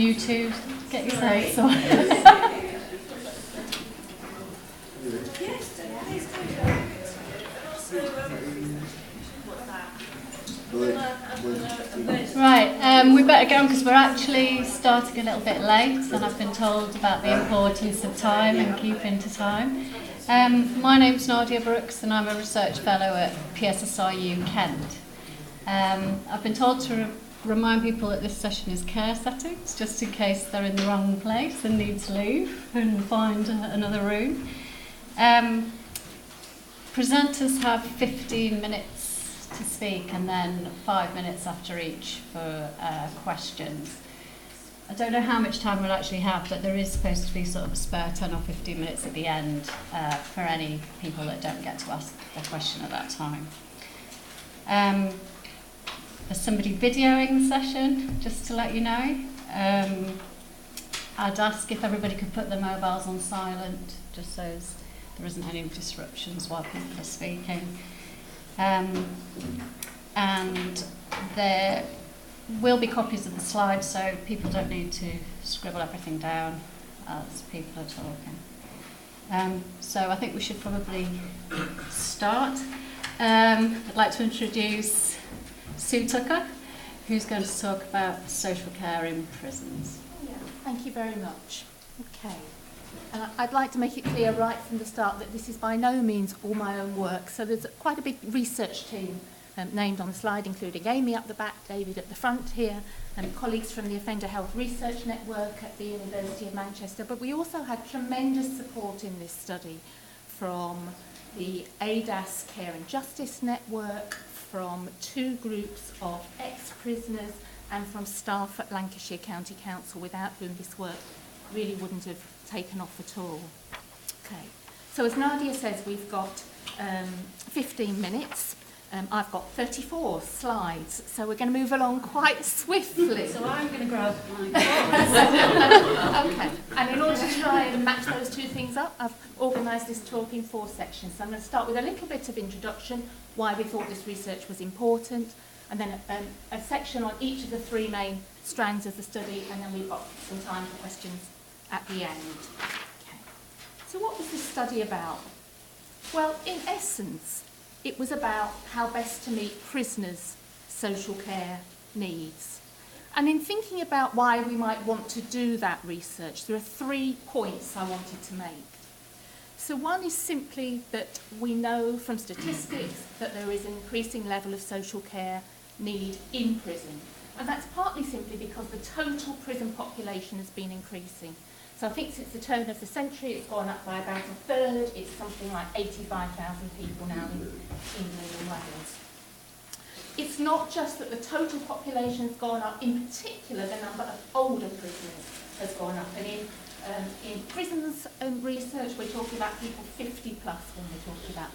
you two get yourselves sorted. Right, we better go on because we're actually starting a little bit late, and I've been told about the importance of time and keeping to time. My name's Nadia Brookes, and I'm a research fellow at PSSRU Kent. I've been told to remind people that this session is care settings, just in case they're in the wrong place and need to leave and find another room. Presenters have 15 minutes to speak, and then 5 minutes after each for questions. I don't know how much time we'll actually have, but there is supposed to be sort of a spare 10 or 15 minutes at the end for any people that don't get to ask their question at that time. There's somebody videoing the session, just to let you know. I'd ask if everybody could put their mobiles on silent, just so there isn't any disruptions while people are speaking. And there will be copies of the slides, so people don't need to scribble everything down as people are talking. So I think we should probably start. I'd like to introduce Sue Tucker, who's going to talk about social care in prisons. Yeah, thank you very much. Okay. And I'd like to make it clear right from the start that this is by no means all my own work. So there's quite a big research team named on the slide, including Amy up the back, David at the front here, and colleagues from the Offender Health Research Network at the University of Manchester. But we also had tremendous support in this study from the ADAS Care and Justice Network, from 2 groups of ex-prisoners, and from staff at Lancashire County Council, without whom this work really wouldn't have taken off at all. Okay, so as Nadia says, we've got 15 minutes. I've got 34 slides, so we're going to move along quite swiftly. So I'm going to grab mine. Okay, and in order to try and match those 2 things up, I've organised this talk in 4 sections. So I'm going to start with a little bit of introduction, why we thought this research was important, and then a section on each of the 3 main strands of the study, and then we've got some time for questions at the end. Okay. So what was this study about? Well, in essence, it was about how best to meet prisoners' social care needs. And in thinking about why we might want to do that research, there are 3 points I wanted to make. So one is simply that we know from statistics that there is an increasing level of social care need in prison. And that's partly simply because the total prison population has been increasing. So I think since the turn of the century, it's gone up by about 1/3. It's something like 85,000 people now in England and Wales. It's not just that the total population has gone up, in particular the number of older prisoners has gone up. And in prisons research, we're talking about people 50 plus when we're talking about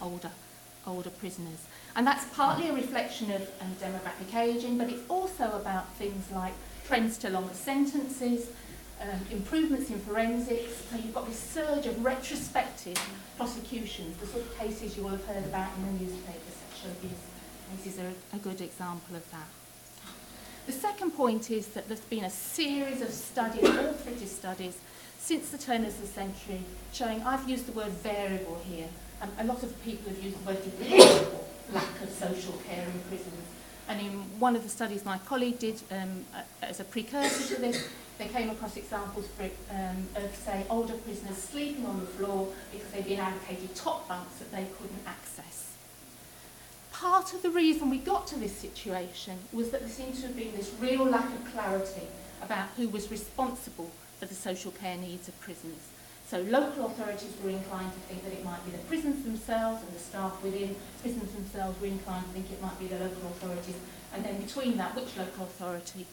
older prisoners. And that's partly a reflection of demographic ageing, but it's also about things like trends to longer sentences, improvements in forensics. So you've got this surge of retrospective prosecutions, the sort of cases you will have heard about in the newspaper. Sexual abuse cases are a good example of that. The second point is that there's been a series of studies, authoritative studies, since the turn of the century, showing, I've used the word variable here, a lot of people have used the word deplorable lack of social care in prisons. And in one of the studies my colleague did as a precursor to this, they came across examples of, say, older prisoners sleeping on the floor because they'd been allocated top bunks that they couldn't access. Part of the reason we got to this situation was that there seemed to have been this real lack of clarity about who was responsible for the social care needs of prisoners. So local authorities were inclined to think that it might be the prisons themselves, and the staff within prisons themselves were inclined to think it might be the local authorities, and then between that, which local authority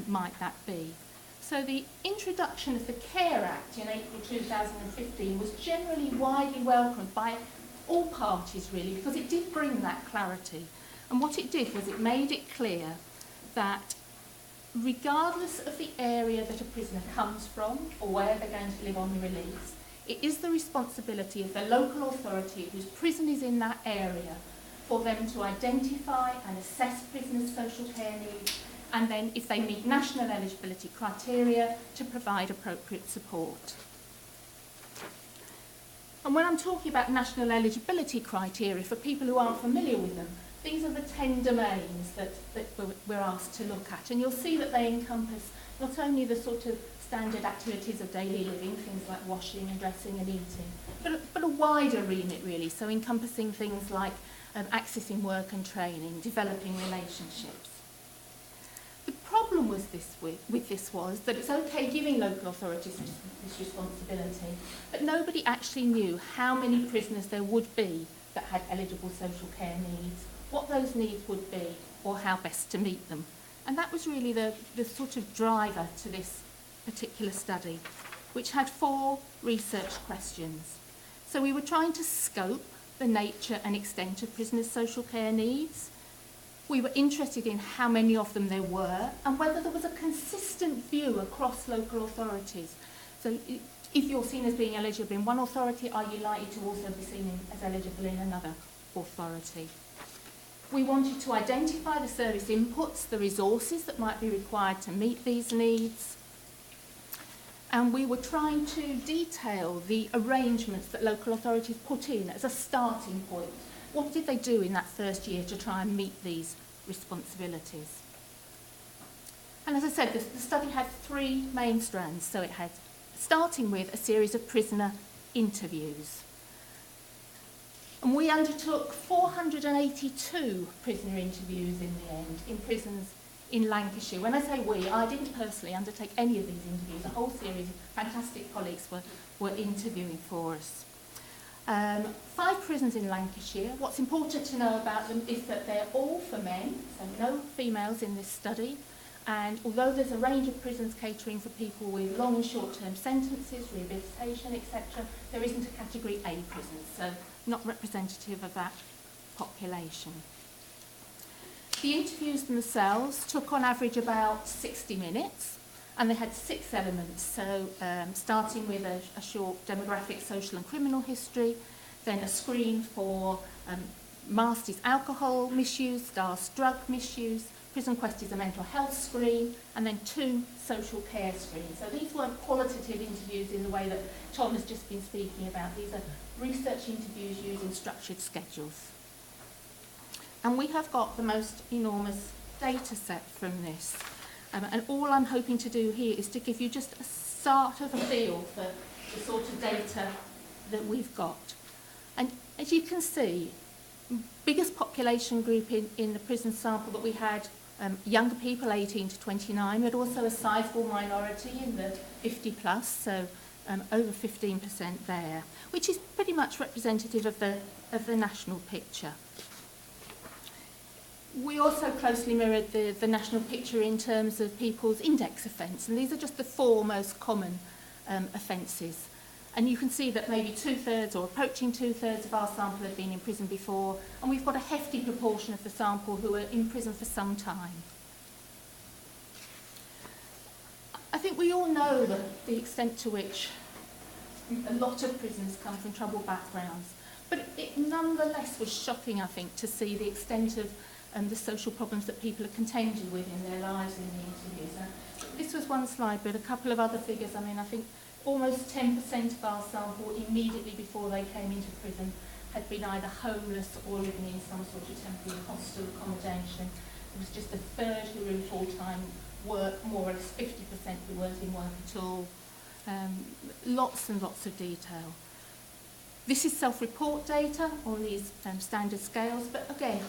might that be? So the introduction of the Care Act in April 2015 was generally widely welcomed by all parties, really, because it did bring that clarity. And what it did was it made it clear that regardless of the area that a prisoner comes from or where they're going to live on the release, it is the responsibility of the local authority whose prison is in that area for them to identify and assess prisoners' social care needs and then if they meet national eligibility criteria, to provide appropriate support. And when I'm talking about national eligibility criteria, for people who aren't familiar with them, these are the 10 domains that we're asked to look at. And you'll see that they encompass not only the sort of standard activities of daily living, things like washing and dressing and eating, but a wider remit really, so encompassing things like accessing work and training, developing relationships. The problem with this was that it's okay giving local authorities this responsibility, but nobody actually knew how many prisoners there would be that had eligible social care needs, what those needs would be, or how best to meet them. And that was really the sort of driver to this particular study, which had 4 research questions. So we were trying to scope the nature and extent of prisoners' social care needs. We were interested in how many of them there were and whether there was a consistent view across local authorities. So if you're seen as being eligible in one authority, are you likely to also be seen as eligible in another authority? We wanted to identify the service inputs, the resources that might be required to meet these needs. And we were trying to detail the arrangements that local authorities put in as a starting point. What did they do in that first year to try and meet these responsibilities? And as I said, the study had 3 main strands. So it had, starting with a series of prisoner interviews. And we undertook 482 prisoner interviews in the end, in prisons in Lancashire. When I say we, I didn't personally undertake any of these interviews. A whole series of fantastic colleagues were interviewing for us. 5 prisons in Lancashire. What's important to know about them is that they're all for men, so no females in this study. And although there's a range of prisons catering for people with long and short-term sentences, rehabilitation, etc., there isn't a Category A prison, so not representative of that population. The interviews themselves took on average about 60 minutes, and they had 6 elements. So starting with a short demographic, social and criminal history, then a screen for Master's alcohol misuse, Star's drug misuse, Prison Quest is a mental health screen, and then 2 social care screens. So these weren't qualitative interviews in the way that Tom has just been speaking about. These are research interviews using structured schedules. And we have got the most enormous data set from this. And all I'm hoping to do here is to give you just a start of a feel for the sort of data that we've got. And as you can see, biggest population group in the prison sample that we had, younger people 18 to 29, but also a sizable minority in the 50 plus, so over 15% there, which is pretty much representative of the national picture. We also closely mirrored the national picture in terms of people's index offence, and these are just the 4 most common offences. And you can see that maybe 2/3 or approaching 2/3 of our sample had been in prison before, and we've got a hefty proportion of the sample who are in prison for some time. I think we all know the extent to which a lot of prisoners come from troubled backgrounds, but it nonetheless was shocking, I think, to see the extent of the social problems that people are contended with in their lives in the interviews. This was one slide, but a couple of other figures. I mean, I think almost 10% of our sample immediately before they came into prison had been either homeless or living in some sort of temporary hostel accommodation. It was just 1/3 who were in full-time work, more or less 50% who weren't in work at all. Lots and lots of detail. This is self-report data on these standard scales, but again,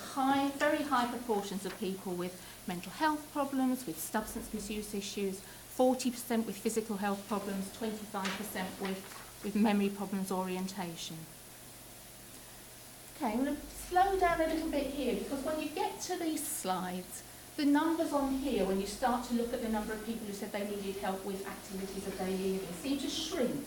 very high proportions of people with mental health problems, with substance misuse issues, 40% with physical health problems, 25% with memory problems, orientation. Okay, I'm going to slow down a little bit here, because when you get to these slides, the numbers on here, when you start to look at the number of people who said they needed help with activities of daily living, seem to shrink.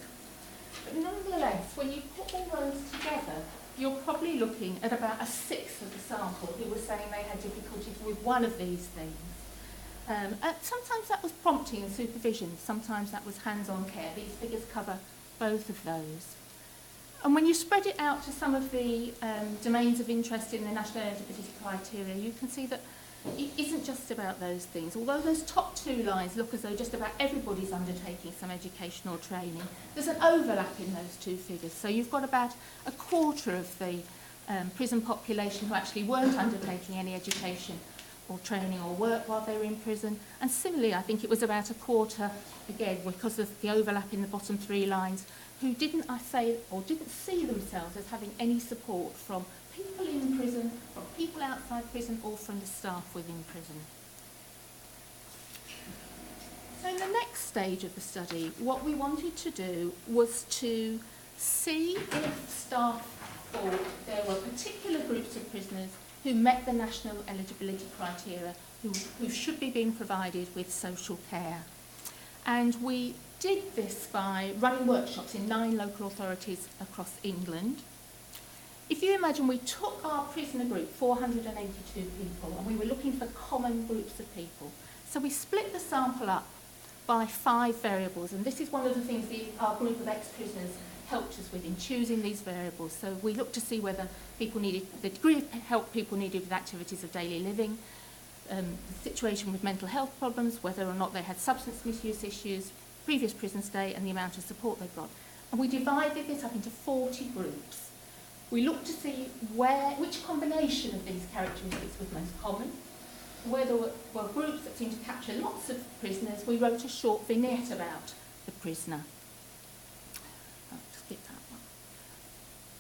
But nonetheless, when you put all those together, you're probably looking at about 1/6 of the sample who were saying they had difficulties with one of these things. Sometimes that was prompting and supervision, sometimes that was hands-on care. These figures cover both of those. And when you spread it out to some of the domains of interest in the national eligibility criteria, you can see that it isn't just about those things. Although those top two lines look as though just about everybody's undertaking some educational training, there's an overlap in those two figures. So you've got about a quarter of the prison population who actually weren't undertaking any education or training or work while they were in prison. And similarly, I think it was about a quarter, again, because of the overlap in the bottom three lines, who didn't see themselves as having any support from people in prison, from people outside prison, or from the staff within prison. So in the next stage of the study, what we wanted to do was to see if staff thought there were particular groups of prisoners who met the national eligibility criteria, who should be being provided with social care. And we did this by running workshops in 9 local authorities across England. If you imagine we took our prisoner group, 482 people, and we were looking for common groups of people. So we split the sample up by 5 variables, and this is one of the things our group of ex-prisoners helped us with in choosing these variables. So we looked to see whether people needed, the degree of help people needed with activities of daily living, the situation with mental health problems, whether or not they had substance misuse issues, previous prison stay, and the amount of support they got. And we divided this up into 40 groups. We looked to see which combination of these characteristics was most common. Where there were groups that seemed to capture lots of prisoners, we wrote a short vignette about the prisoner. I'll skip that one.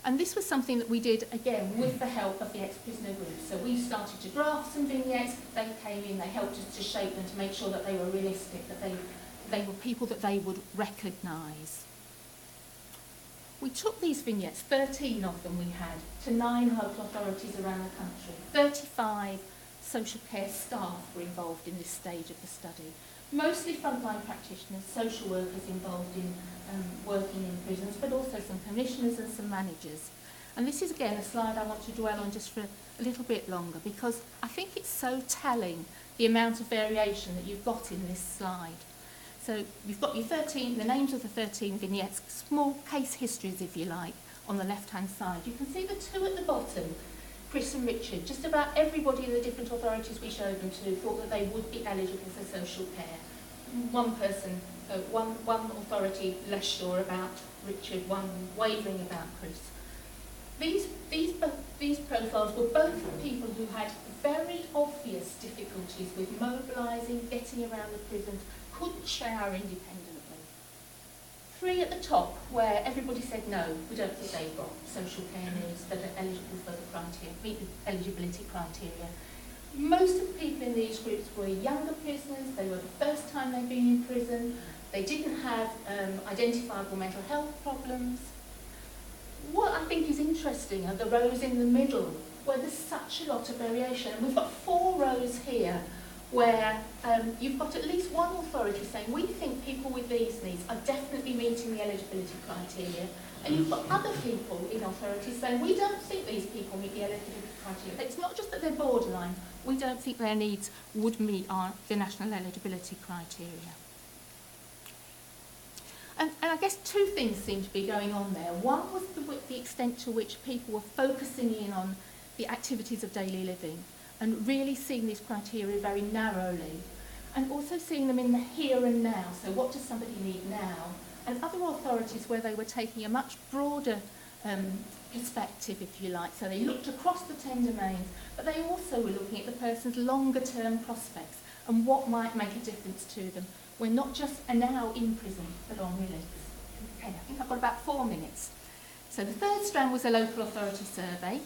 And this was something that we did, again, with the help of the ex-prisoner group. So we started to draft some vignettes, they came in, they helped us to shape them to make sure that they were realistic, that they were people that they would recognise. We took these vignettes, 13 of them we had, to 9 local authorities around the country. 35 social care staff were involved in this stage of the study. Mostly frontline practitioners, social workers involved in working in prisons, but also some commissioners and some managers. And this is again a slide I want to dwell on just for a little bit longer, because I think it's so telling the amount of variation that you've got in this slide. So you've got your 13, the names of the 13 vignettes, small case histories if you like, on the left-hand side. You can see the 2 at the bottom, Chris and Richard. Just about everybody in the different authorities we showed them to thought that they would be eligible for social care. One person, one authority less sure about Richard, one wavering about Chris. These profiles were both people who had very obvious difficulties with mobilising, getting around the prisons, couldn't shower independently. 3 at the top, where everybody said no, we don't think they've got social care needs that are eligible for the criteria, meet the eligibility criteria. Most of the people in these groups were younger prisoners, they were the first time they'd been in prison, they didn't have identifiable mental health problems. What I think is interesting are the rows in the middle, where there's such a lot of variation. And we've got 4 rows here where you've got at least one authority saying, we think people with these needs are definitely meeting the eligibility criteria. And you've got other people in authorities saying, we don't think these people meet the eligibility criteria. It's not just that they're borderline, we don't think their needs would meet the national eligibility criteria. And I guess 2 things seem to be going on there. One was the extent to which people were focusing in on the activities of daily living and really seeing these criteria very narrowly, and also seeing them in the here and now. So what does somebody need now? And other authorities where they were taking a much broader perspective, if you like. So they looked across the 10 domains, but they also were looking at the person's longer term prospects and what might make a difference to them. We're not just now in prison, but on release. Okay, I think I've got about 4 minutes. So the third strand was a local authority survey.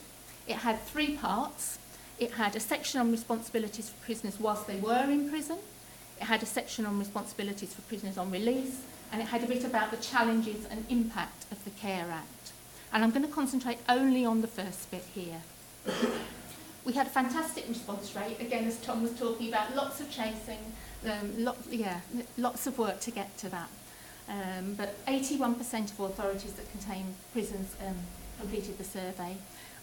It had 3 parts. It had a section on responsibilities for prisoners whilst they were in prison. It had a section on responsibilities for prisoners on release. And it had a bit about the challenges and impact of the Care Act. And I'm going to concentrate only on the first bit here. We had a fantastic response rate, again, as Tom was talking about, lots of chasing, lots of work to get to that. But 81% of authorities that contain prisons completed the survey.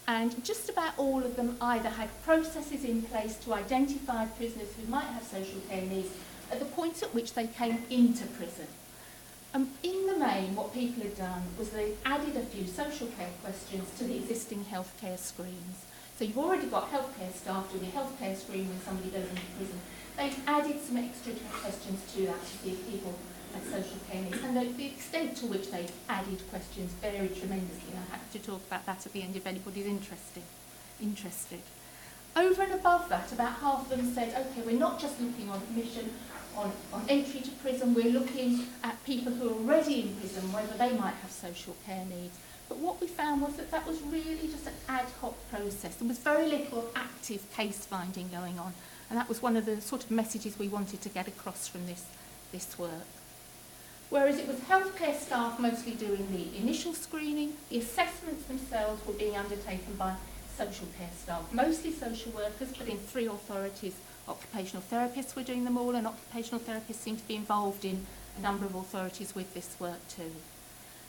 And just about all of them either had processes in place to identify prisoners who might have social care needs at the point at which they came into prison. In the main, what people had done was they added a few social care questions to the existing healthcare screens So you've already got healthcare staff doing a healthcare screen when somebody goes into prison. They've added some extra questions to that to see if people had social care needs. And the extent to which they've added questions varied tremendously. I'm happy to talk about that at the end if anybody's interested. Over and above that, about half of them said, okay, we're not just looking on admission, on entry to prison, we're looking at people who are already in prison, whether they might have social care needs. But what we found was that that was really just an ad hoc process. There was very little active case finding going on. And that was one of the sort of messages we wanted to get across from this work. Whereas it was healthcare staff mostly doing the initial screening, the assessments themselves were being undertaken by social care staff, mostly social workers, but in 3 authorities, occupational therapists were doing them all, and occupational therapists seem to be involved in a number of authorities with this work too.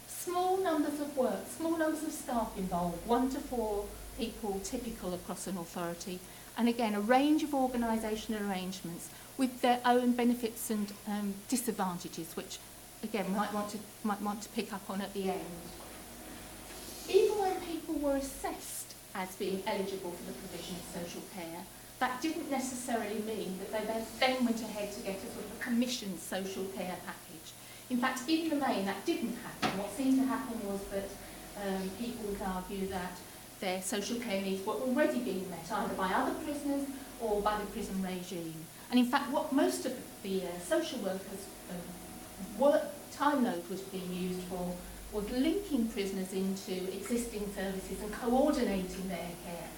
Small numbers of staff involved, 1 to 4 people typical across an authority, and again a range of organisational arrangements with their own benefits and disadvantages, which again might want to pick up on at the end. Even when people were assessed as being eligible for the provision of social care, that didn't necessarily mean that they then went ahead to get a sort of a commissioned social care package. In fact, in the main, that didn't happen. What seemed to happen was that people would argue that their social care needs were already being met, either by other prisoners or by the prison regime. And in fact, what most of the social workers' work time load was being used for was linking prisoners into existing services and coordinating their care.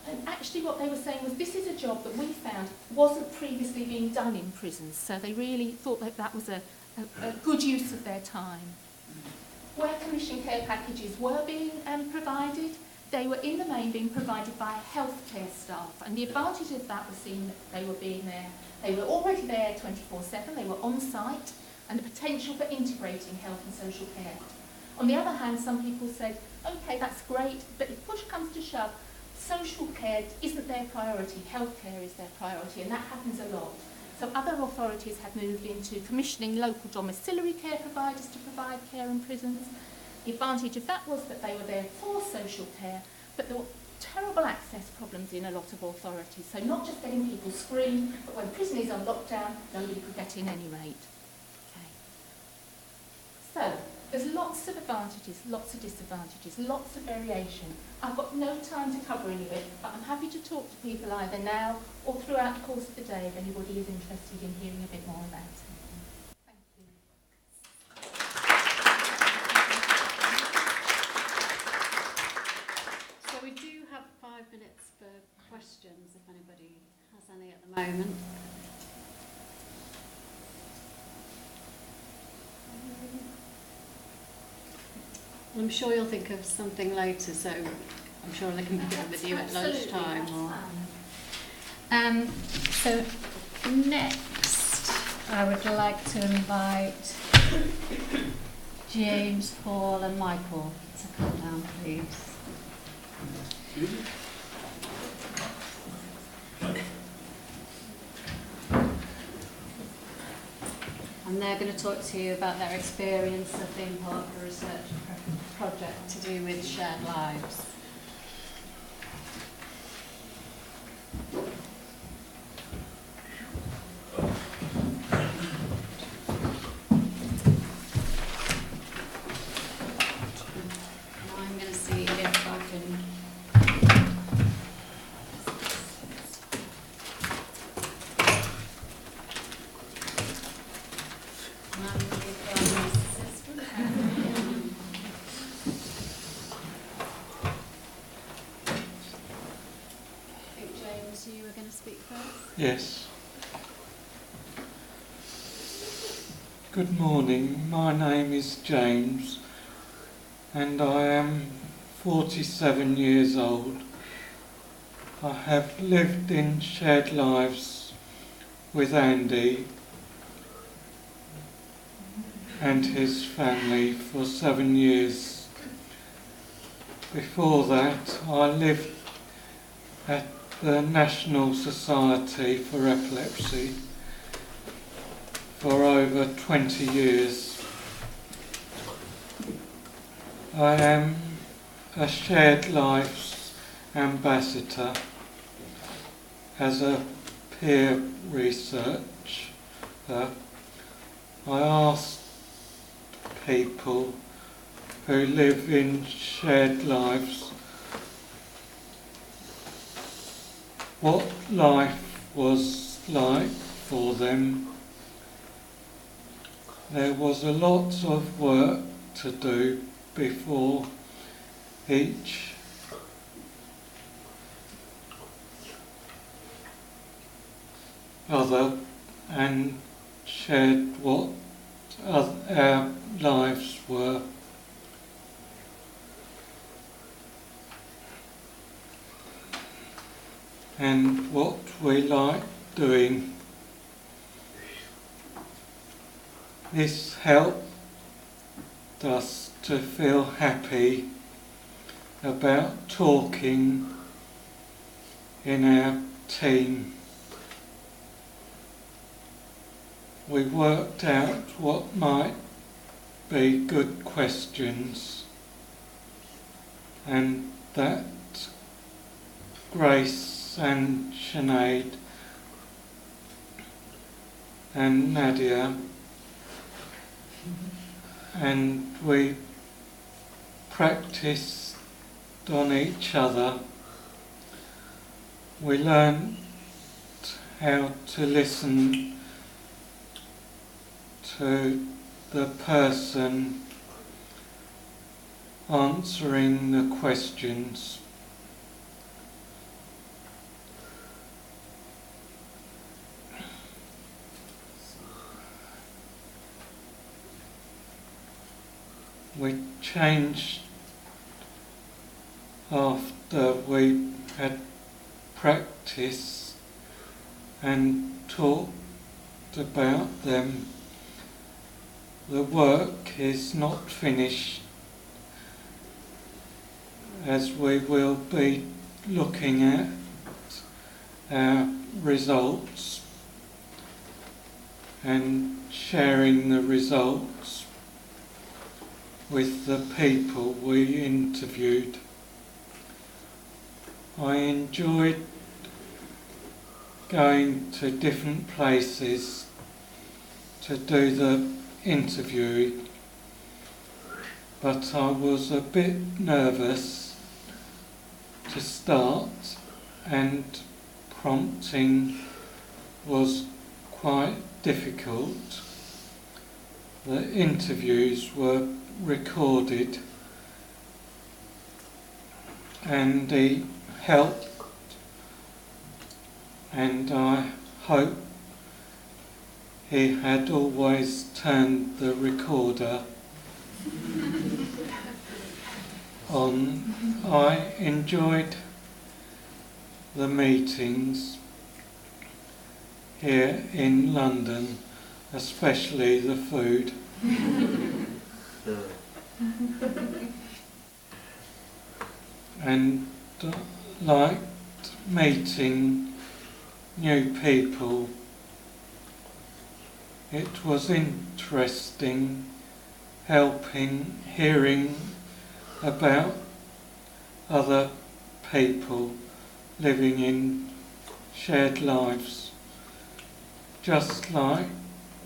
And actually what they were saying was, this is a job that we found wasn't previously being done in prisons, so they really thought that that was a good use of their time. Where commission care packages were being provided, they were in the main being provided by healthcare staff, and the advantage of that was seen that they were being there. They were already there 24/7, they were on site, and the potential for integrating health and social care. On the other hand, some people said, okay, that's great, but if push comes to shove, social care isn't their priority, healthcare is their priority, and that happens a lot. So other authorities have moved into commissioning local domiciliary care providers to provide care in prisons. The advantage of that was that they were there for social care, but there were terrible access problems in a lot of authorities. So not just getting people screened, but when prison is on lockdown, nobody could get in any rate. Okay. So there's lots of advantages, lots of disadvantages, lots of variation. I've got no time to cover any of it, but I'm happy to talk to people either now or throughout the course of the day if anybody is interested in hearing a bit more about it. Thank you. So we do have 5 minutes for questions if anybody has any at the moment. I'm sure you'll think of something later, so I'm sure they can pick it up with you at lunchtime. So next, I would like to invite James, Paul and Michael to come down, please. And they're going to talk to you about their experience of being part of a research project to do with shared lives. I'm going to see if I can... Yes. Good morning, my name is James and I am 47 years old. I have lived in shared lives with Andy and his family for 7 years. Before that, I lived at the National Society for Epilepsy for over 20 years. I am a shared lives ambassador as a peer researcher. I asked people who live in shared lives what life was like for them. There was a lot of work to do before each other and shared what our lives were. And what we like doing. This helped us to feel happy about talking in our team. We worked out what might be good questions, and that Grace and Sinead and Nadia, and we practiced on each other. We learned how to listen to the person answering the questions. We changed after we had practiced and talked about them. The work is not finished, as we will be looking at our results and sharing the results with the people we interviewed. I enjoyed going to different places to do the interviewing, but I was a bit nervous to start, and prompting was quite difficult. The interviews were recorded, and he helped, and I hope he had always turned the recorder on. I enjoyed the meetings here in London, especially the food. And liked meeting new people. It was interesting hearing about other people living in shared lives, just like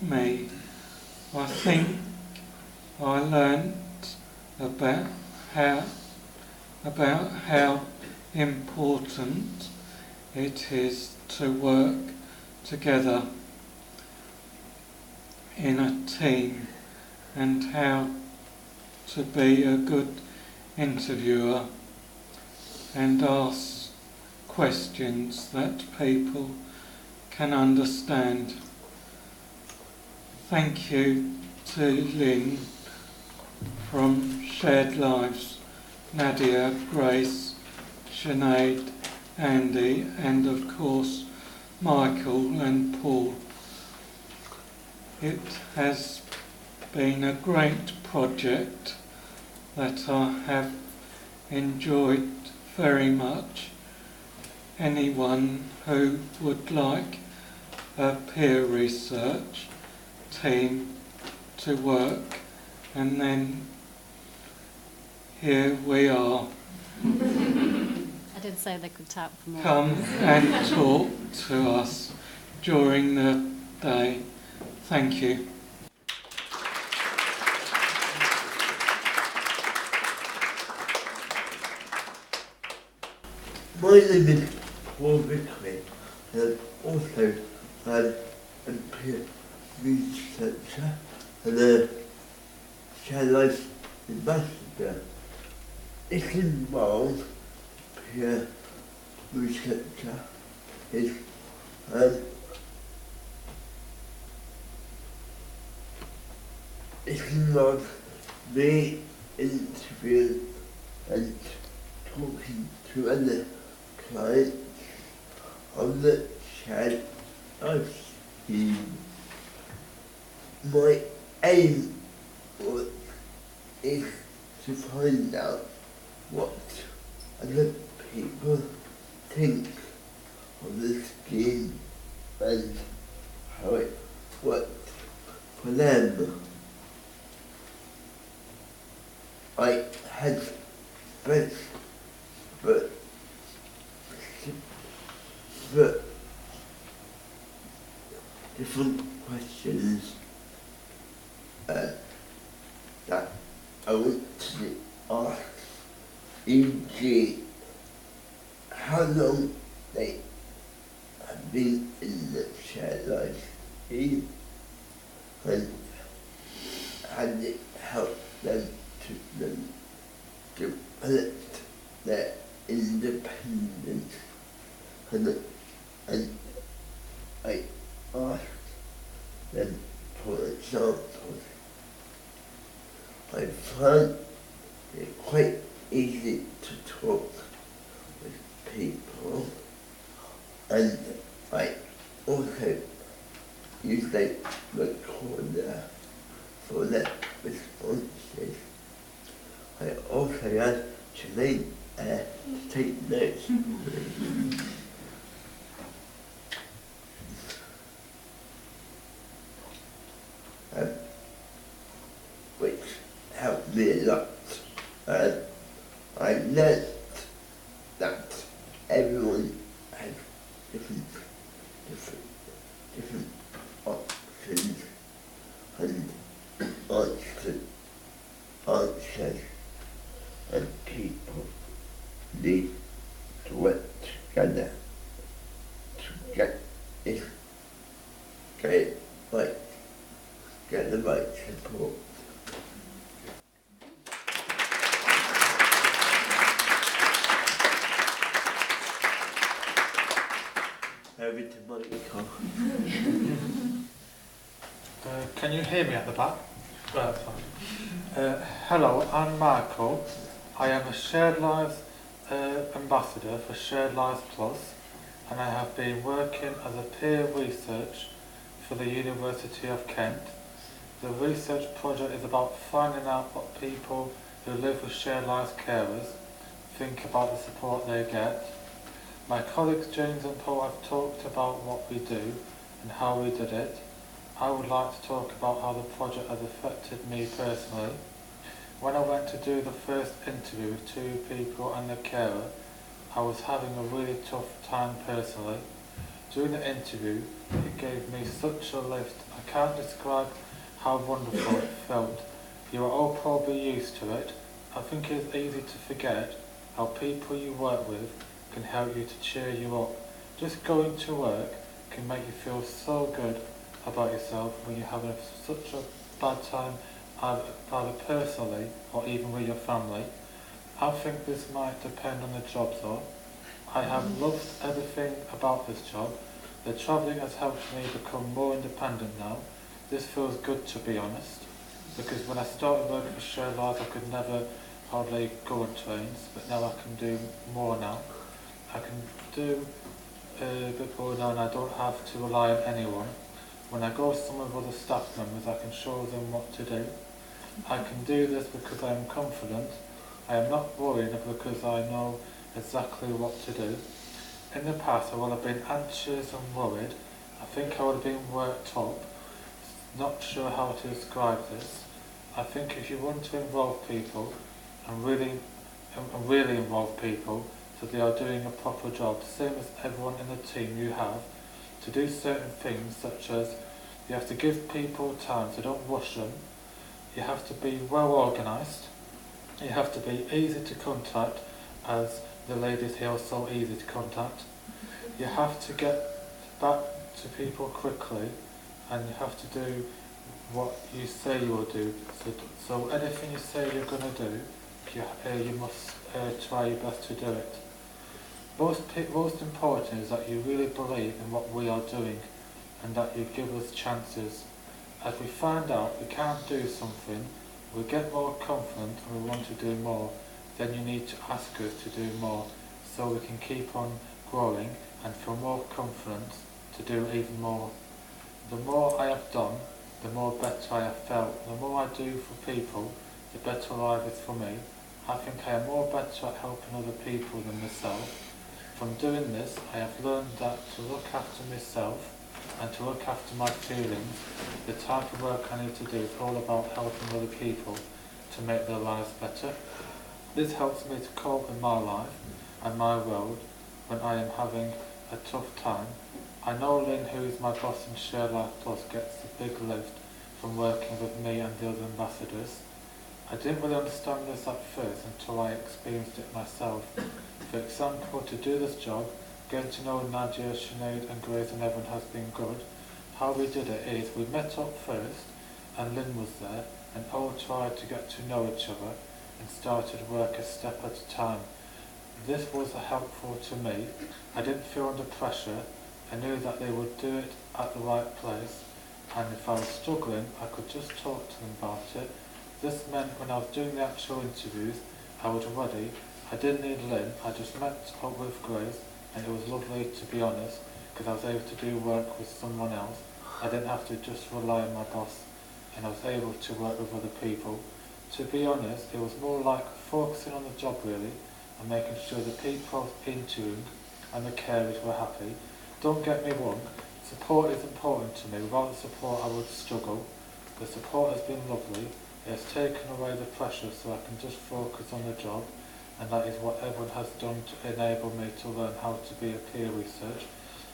me. I think I learnt about how important it is to work together in a team, and how to be a good interviewer and ask questions that people can understand. Thank you to Lynn from Shared Lives, Nadia, Grace, Sinead, Andy, and of course Michael and Paul. It has been a great project that I have enjoyed very much. Anyone who would like a peer research team to work, and then here we are. I did say they could tap for more. come and talk to us during the day. Thank you. My name is Vickery, and also I'm a peer researcher and a child life ambassador. This involves peer researcher is it involves me interviewing and talking to other clients on the child life scheme. My aim is to find out what other people think of the scheme and how it works for them. I had friends but different questions that I want to ask, e.g. how long they have been in the shared life scheme and had it helped them to develop their independence, and I asked them for examples. I find it quite easy to talk with people, and I also use the recorder for their responses. I also had to take notes. Which helped me a lot. I learned that everyone has different options and answers, and people need to work together to get the right support. Over to Michael. Can you hear me at the back? Fine. Hello, I'm Michael. I am a Shared Lives ambassador for Shared Lives Plus, and I have been working as a peer research for the University of Kent. The research project is about finding out what people who live with shared lives carers think about the support they get. My colleagues James and Paul have talked about what we do and how we did it. I would like to talk about how the project has affected me personally. When I went to do the first interview with two people and their carer, I was having a really tough time personally. During the interview, it gave me such a lift. I can't describe how wonderful it felt. You are all probably used to it. I think it's easy to forget how people you work with can help you to cheer you up. Just going to work can make you feel so good about yourself when you're having such a bad time, either personally or even with your family. I think this might depend on the job though. I have loved everything about this job. The travelling has helped me become more independent now. This feels good, to be honest, because when I started working for Shared Lives I could never hardly go on trains, but now I can do more now. I can do a bit more now and I don't have to rely on anyone. When I go somewhere with other staff members I can show them what to do. I can do this because I am confident. I am not worried because I know exactly what to do. In the past I would have been anxious and worried. I think I would have been worked up. Not sure how to describe this. I think if you want to involve people and really involve people, so they are doing a proper job, same as everyone in the team you have, to do certain things such as you have to give people time, so don't rush them. You have to be well organised. You have to be easy to contact, as the ladies here are so easy to contact. You have to get back to people quickly, and you have to do what you say you will do. So anything you say you're going to do, you must try your best to do it. Most important is that you really believe in what we are doing, and that you give us chances. As we find out we can't do something, we get more confident and we want to do more, then you need to ask us to do more, so we can keep on growing and feel more confidence to do even more. The more I have done, the more better I have felt. The more I do for people, the better life is for me. I think I am more better at helping other people than myself. From doing this, I have learned that to look after myself and to look after my feelings, the type of work I need to do is all about helping other people to make their lives better. This helps me to cope in my life and my world when I am having a tough time. I know Lynn, who is my boss in Shared Life Plus, gets a big lift from working with me and the other ambassadors. I didn't really understand this at first until I experienced it myself. For example, to do this job, getting to know Nadia, Sinead and Grace and everyone has been good. How we did it is we met up first and Lynn was there and all tried to get to know each other and started work a step at a time. This was helpful to me. I didn't feel under pressure. I knew that they would do it at the right place, and if I was struggling I could just talk to them about it. This meant when I was doing the actual interviews I was ready. I didn't need Lynn, I just met up with Grace, and it was lovely, to be honest, because I was able to do work with someone else. I didn't have to just rely on my boss, and I was able to work with other people. To be honest, it was more like focusing on the job really, and making sure the people I was interviewing and the carers were happy. Don't get me wrong, support is important to me. Without the support I would struggle. The support has been lovely. It has taken away the pressure so I can just focus on the job, and that is what everyone has done to enable me to learn how to be a peer research.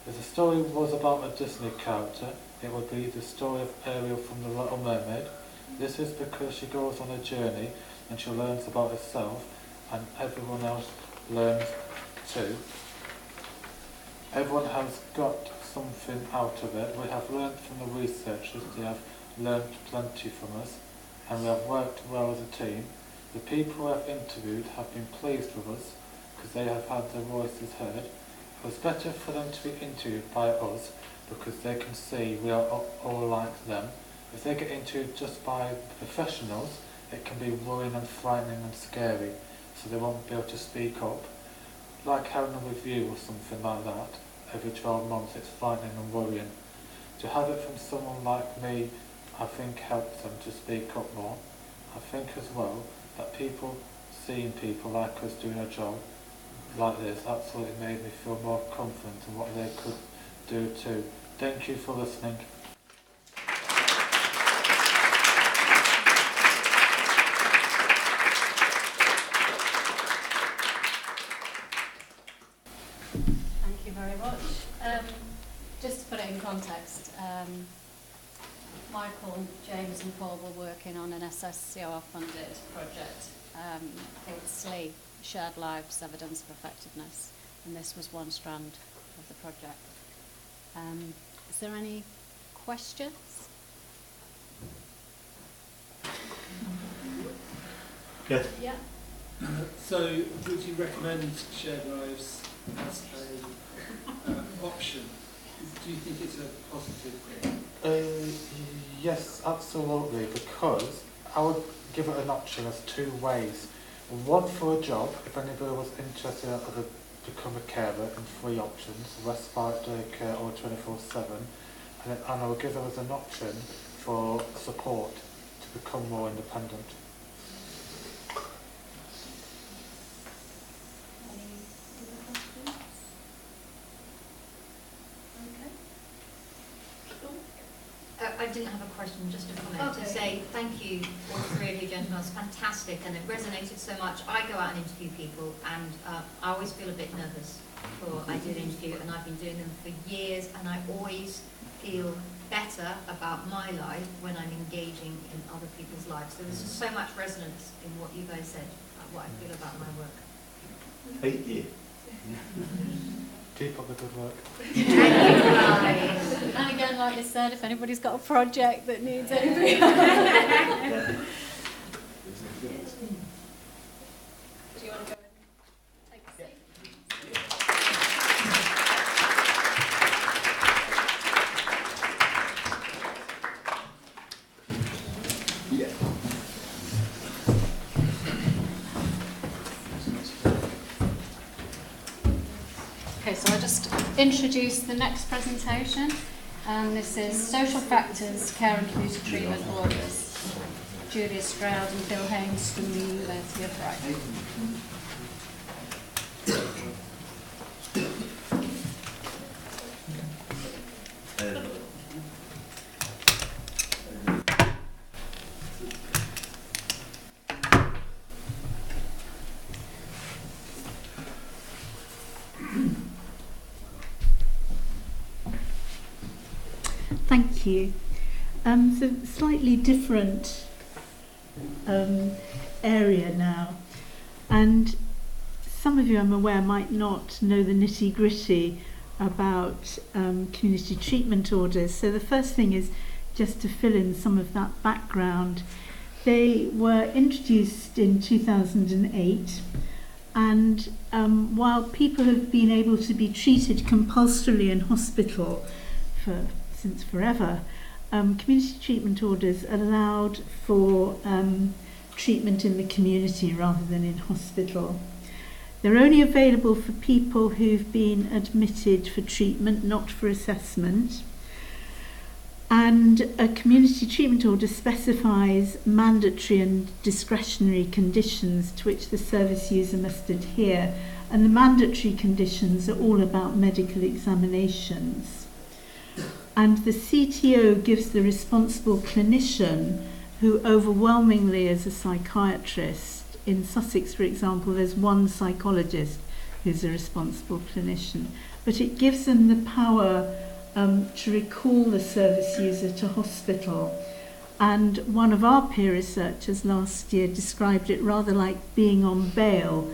If the story was about a Disney character, it would be the story of Ariel from The Little Mermaid. This is because she goes on a journey and she learns about herself, and everyone else learns too. Everyone has got something out of it. We have learned from the researchers, they have learned plenty from us, and we have worked well as a team. The people we have interviewed have been pleased with us because they have had their voices heard. It was better for them to be interviewed by us because they can see we are all like them. If they get interviewed just by professionals, it can be worrying and frightening and scary, so they won't be able to speak up. Like having a review or something like that, every 12 months, it's frightening and worrying. To have it from someone like me, I think helps them to speak up more. I think as well that seeing people like us doing a job like this absolutely made me feel more confident in what they could do too. Thank you for listening. Thank you very much. Just to put it in context, Michael, James and Paul were working on an SSCR funded project. It's SLE, Shared Lives Evidence of Effectiveness, and this was one strand of the project. Is there any questions? Yes. Yeah. So, would you recommend Shared Lives as an option? Do you think it's a positive thing? Yes, absolutely, because I would give it an option as two ways. One for a job, if anybody was interested in become a carer, and 3 options, respite, daycare or 24/7, and I would give them as an option for support to become more independent. I didn't have a question, just a comment to say thank you, all three of you gentlemen. It's fantastic, and it resonated so much. I go out and interview people, and I always feel a bit nervous before I do an interview, and I've been doing them for years, and I always feel better about my life when I'm engaging in other people's lives. So there's just so much resonance in what you guys said, what I feel about my work. Thank you. Keep up the good work. And again, like you said, if anybody's got a project that needs anybody. Do you want to go and take a seat? Yeah. Okay, so I'll just introduce the next presentation, and this is Social Factors, Care and Community Treatment Orders. Julia Stroud and Phil Haynes from the University of Brighton. Thank you. So slightly different area now, and some of you, I'm aware, might not know the nitty-gritty about community treatment orders. So the first thing is just to fill in some of that background. They were introduced in 2008, and while people have been able to be treated compulsorily in hospital since forever, community treatment orders allowed for treatment in the community rather than in hospital. They're only available for people who've been admitted for treatment, not for assessment. And a community treatment order specifies mandatory and discretionary conditions to which the service user must adhere. And the mandatory conditions are all about medical examinations. And the CTO gives the responsible clinician, who overwhelmingly is a psychiatrist. In Sussex, for example, there's one psychologist who's a responsible clinician. But it gives them the power to recall the service user to hospital. And one of our peer researchers last year described it rather like being on bail.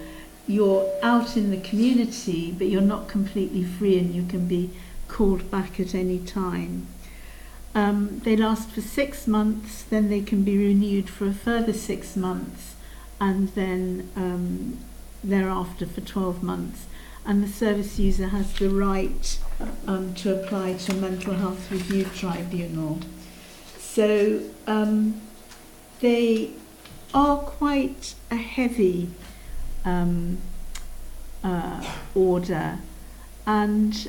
You're out in the community, but you're not completely free, and you can be called back at any time. They last for 6 months, then they can be renewed for a further 6 months, and then thereafter for 12 months. And the service user has the right to apply to a mental health review tribunal. So they are quite a heavy order, and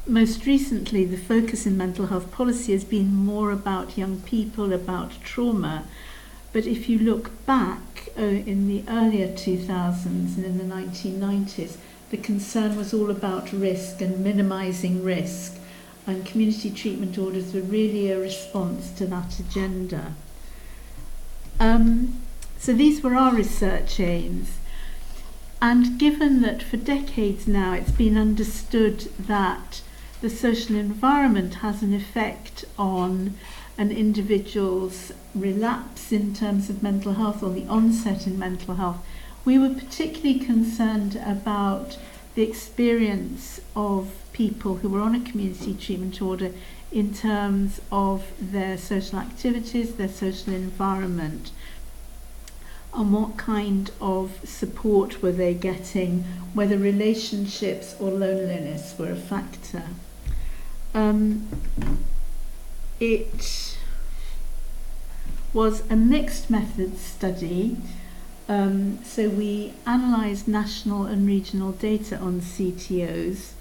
most recently the focus in mental health policy has been more about young people, about trauma. But if you look back in the earlier 2000s and in the 1990s, the concern was all about risk and minimising risk, and community treatment orders were really a response to that agenda. So these were our research aims. And given that for decades now it's been understood that the social environment has an effect on an individual's relapse in terms of mental health, or the onset in mental health, we were particularly concerned about the experience of people who were on a community treatment order in terms of their social activities, their social environment, and what kind of support were they getting, whether relationships or loneliness were a factor. It was a mixed method study, so we analysed national and regional data on CTOs,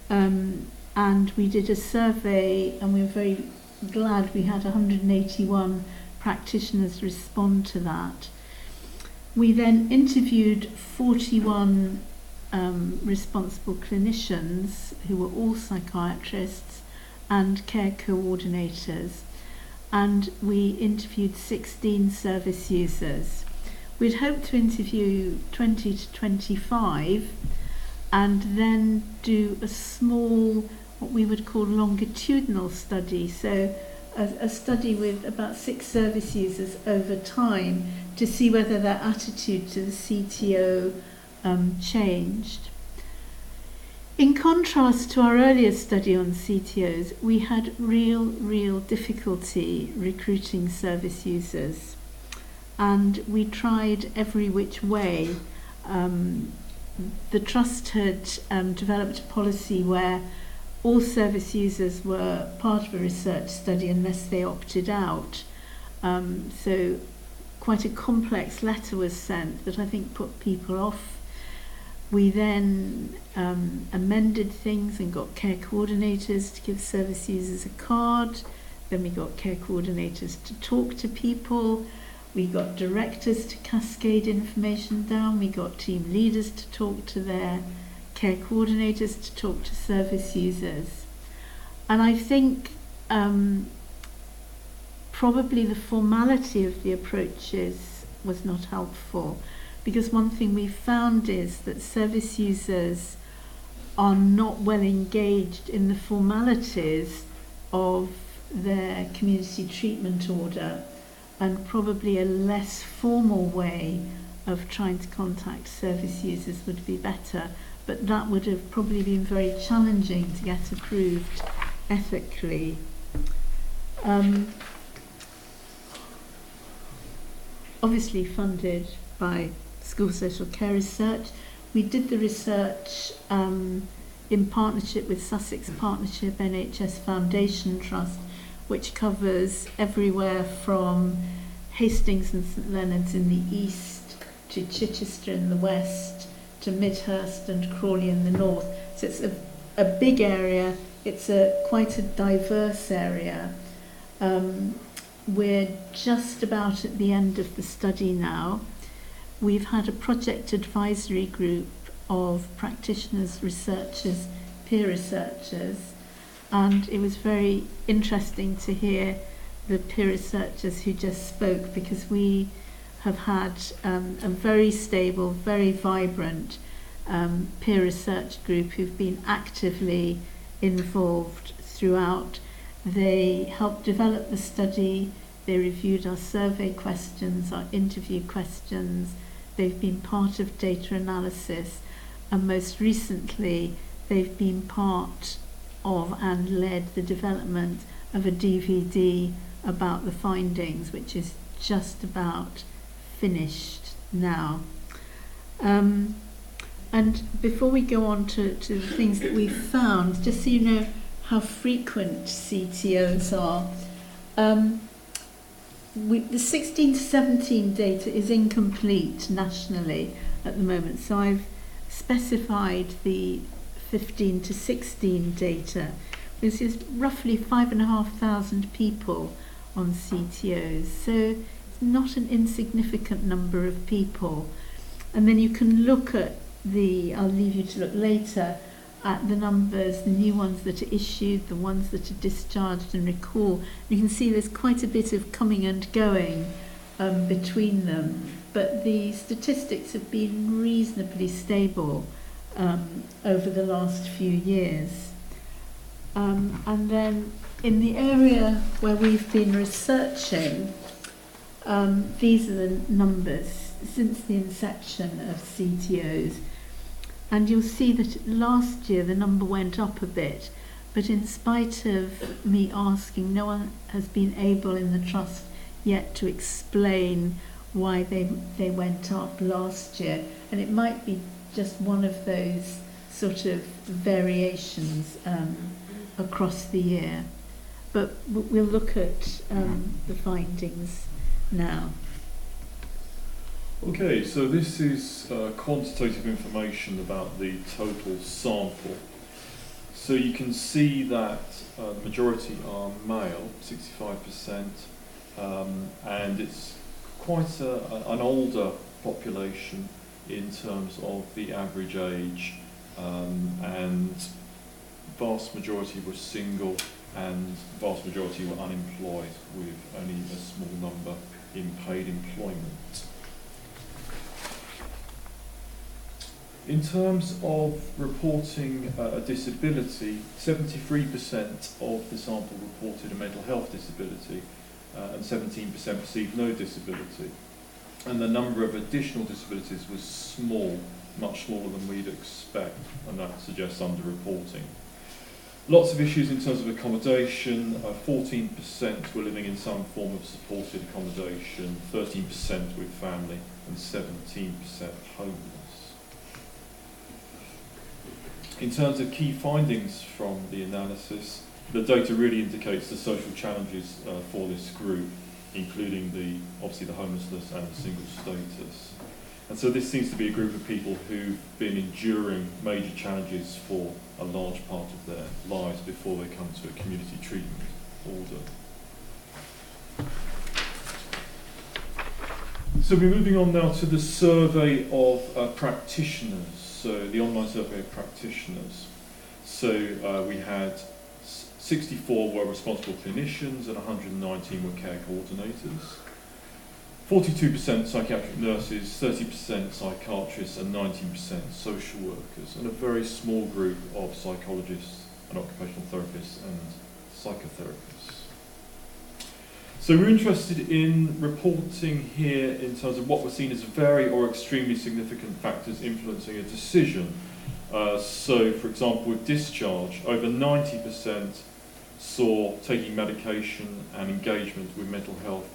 and we did a survey, and we were very glad we had 181 practitioners respond to that. We then interviewed 41 responsible clinicians who were all psychiatrists, and care coordinators. And we interviewed 16 service users. We'd hoped to interview 20 to 25 and then do a small, what we would call longitudinal study. So a study with about 6 service users over time to see whether their attitude to the CTO changed. In contrast to our earlier study on CTOs, we had real difficulty recruiting service users, and we tried every which way. The Trust had developed a policy where all service users were part of a research study unless they opted out. So quite a complex letter was sent that I think put people off. We then amended things and got care coordinators to give service users a card. Then we got care coordinators to talk to people. We got directors to cascade information down. We got team leaders to talk to their care coordinators, to talk to service users. And I think probably the formality of the approaches was not helpful, because one thing we found is that service users are not well engaged in the formalities of their community treatment order, and probably a less formal way of trying to contact service users would be better, but that would have probably been very challenging to get approved ethically. Obviously funded by School Social Care Research. We did the research in partnership with Sussex Partnership NHS Foundation Trust, which covers everywhere from Hastings and St Leonard's in the east to Chichester in the west to Midhurst and Crawley in the north. So it's a big area. It's quite a diverse area. We're just about at the end of the study now. We've had a project advisory group of practitioners, researchers, peer researchers, and it was very interesting to hear the peer researchers who just spoke, because we have had a very stable, very vibrant peer research group who've been actively involved throughout. They helped develop the study, they reviewed our survey questions, our interview questions, they've been part of data analysis, and most recently they've been part of and led the development of a DVD about the findings, which is just about finished now. And before we go on to the things that we've found, just so you know how frequent CTOs are, the 16 to 17 data is incomplete nationally at the moment, so I've specified the 15 to 16 data. This is roughly 5,500 people on CTOs, so it's not an insignificant number of people. And then you can look at I'll leave you to look later at the numbers, the new ones that are issued, the ones that are discharged and recall. You can see there's quite a bit of coming and going between them, but the statistics have been reasonably stable over the last few years. And then in the area where we've been researching, these are the numbers since the inception of CTOs. And you'll see that last year the number went up a bit, but in spite of me asking, no one has been able in the Trust yet to explain why they went up last year. And it might be just one of those sort of variations across the year. But we'll look at the findings now. Okay, so this is quantitative information about the total sample. So you can see that the majority are male, 65%, and it's quite an older population in terms of the average age, and vast majority were single and the vast majority were unemployed, with only a small number in paid employment. In terms of reporting a disability, 73% of the sample reported a mental health disability, and 17% received no disability. And the number of additional disabilities was small, much smaller than we'd expect, and that suggests underreporting. Lots of issues in terms of accommodation. 14% were living in some form of supported accommodation, 13% with family, and 17% homeless. In terms of key findings from the analysis, the data really indicates the social challenges for this group, including obviously the homelessness and the single status. And so this seems to be a group of people who've been enduring major challenges for a large part of their lives before they come to a community treatment order. So we're moving on now to the survey of practitioners, so the online survey of practitioners. So we had 64 were responsible clinicians and 119 were care coordinators. 42% psychiatric nurses, 30% psychiatrists and 19% social workers, and a very small group of psychologists and occupational therapists and psychotherapists. So we're interested in reporting here in terms of what were seen as very or extremely significant factors influencing a decision. So for example, with discharge, over 90% saw taking medication and engagement with mental health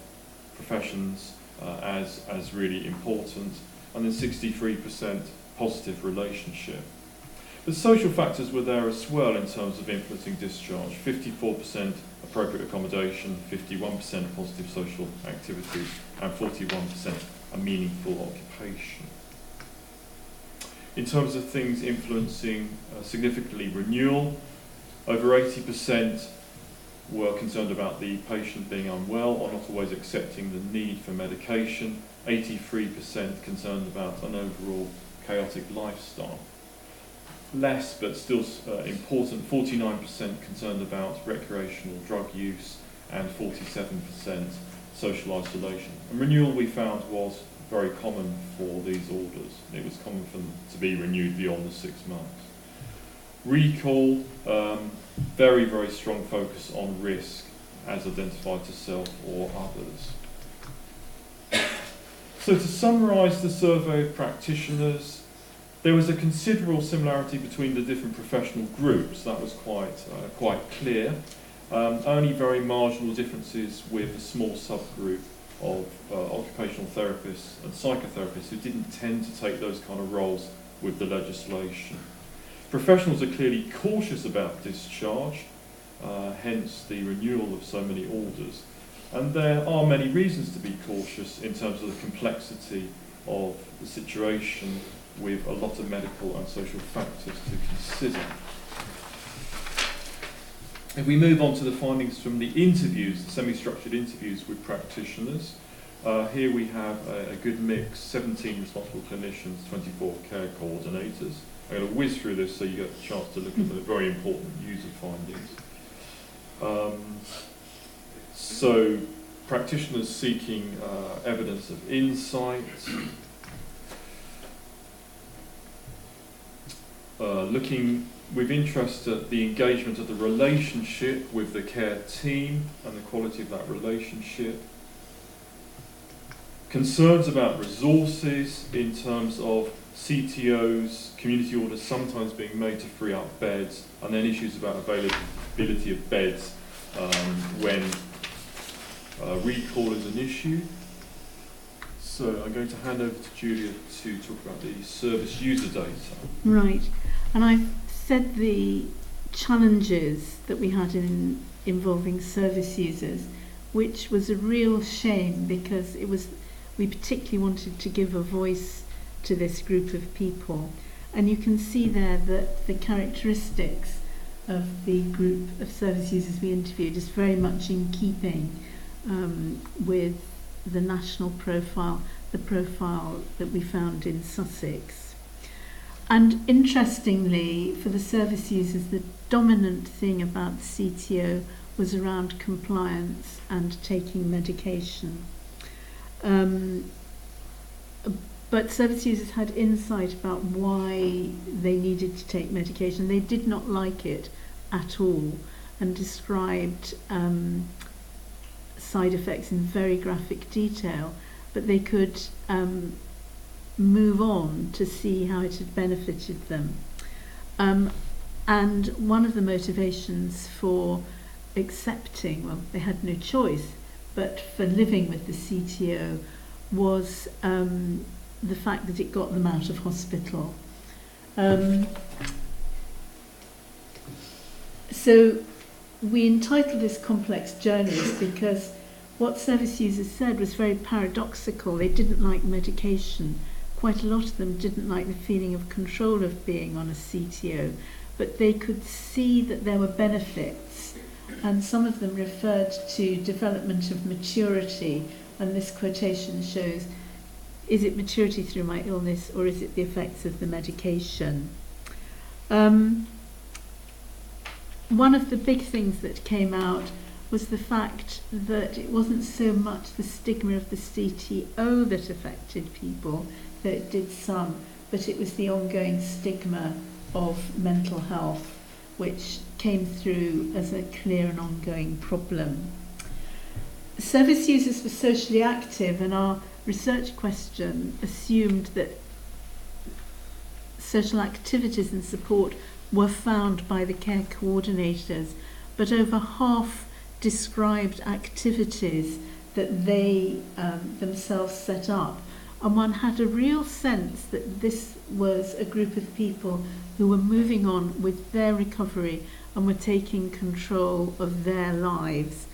professions as really important, and then 63% positive relationship. The social factors were there as well in terms of influencing discharge. 54% appropriate accommodation, 51% positive social activities, and 41% a meaningful occupation. In terms of things influencing significantly renewal, over 80% were concerned about the patient being unwell or not always accepting the need for medication. 83% concerned about an overall chaotic lifestyle. Less, but still important, 49% concerned about recreational drug use and 47% social isolation. And renewal, we found, was very common for these orders. It was common for them to be renewed beyond the 6 months. Recall, very, very strong focus on risk as identified to self or others. So to summarise the survey of practitioners, there was a considerable similarity between the different professional groups. That was quite clear. Only very marginal differences with a small subgroup of occupational therapists and psychotherapists who didn't tend to take those kind of roles with the legislation. Professionals are clearly cautious about discharge, hence the renewal of so many orders. And there are many reasons to be cautious in terms of the complexity of the situation, with a lot of medical and social factors to consider. If we move on to the findings from the interviews, the semi-structured interviews with practitioners, here we have a good mix, 17 responsible clinicians, 24 care coordinators. I'm going to whiz through this so you get a chance to look at the very important user findings. So, practitioners seeking evidence of insight, looking with interest at the engagement of the relationship with the care team and the quality of that relationship. Concerns about resources in terms of CTOs, community orders sometimes being made to free up beds, and then issues about availability of beds when recall is an issue. So I'm going to hand over to Julia to talk about the service user data. Right, and I've said the challenges that we had in involving service users, which was a real shame because we particularly wanted to give a voice to this group of people. And you can see there that the characteristics of the group of service users we interviewed is very much in keeping with the national profile, the profile that we found in Sussex. And interestingly, for the service users, the dominant thing about the CTO was around compliance and taking medication. But service users had insight about why they needed to take medication. They did not like it at all and described side effects in very graphic detail, but they could move on to see how it had benefited them. And one of the motivations for accepting, well, they had no choice, but for living with the CTO was the fact that it got them out of hospital. So we entitled this Complex Journeys because what service users said was very paradoxical. They didn't like medication. Quite a lot of them didn't like the feeling of control of being on a CTO, but they could see that there were benefits, and some of them referred to development of maturity, and this quotation shows, is it maturity through my illness or is it the effects of the medication? One of the big things that came out was the fact that it wasn't so much the stigma of the CTO that affected people, though it did some, but it was the ongoing stigma of mental health, which came through as a clear and ongoing problem. Service users were socially active, and our research question assumed that social activities and support were found by the care coordinators, but over half described activities that they themselves set up. And one had a real sense that this was a group of people who were moving on with their recovery and were taking control of their lives.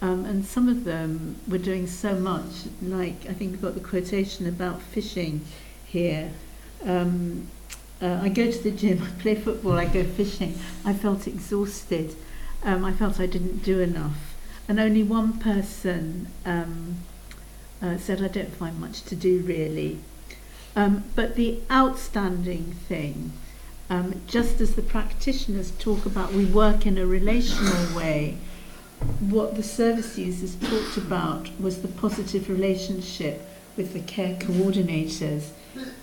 And some of them were doing so much, like I think we've got the quotation about fishing here. I go to the gym, I play football, I go fishing. I felt exhausted. I felt I didn't do enough. And only one person said, I don't find much to do really. But the outstanding thing, just as the practitioners talk about we work in a relational way, what the service users talked about was the positive relationship with the care coordinators.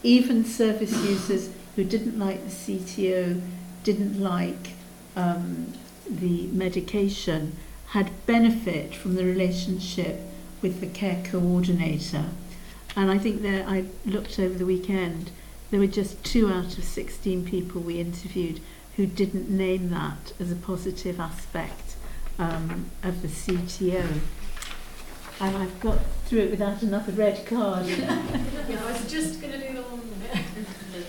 Even service users who didn't like the CTO, didn't like the medication, had benefit from the relationship with the care coordinator. And I think that I looked over the weekend, there were just 2 out of 16 people we interviewed who didn't name that as a positive aspect of the CTO. And I've got through it without another red card. Yeah, I was just going to do the 1 minute.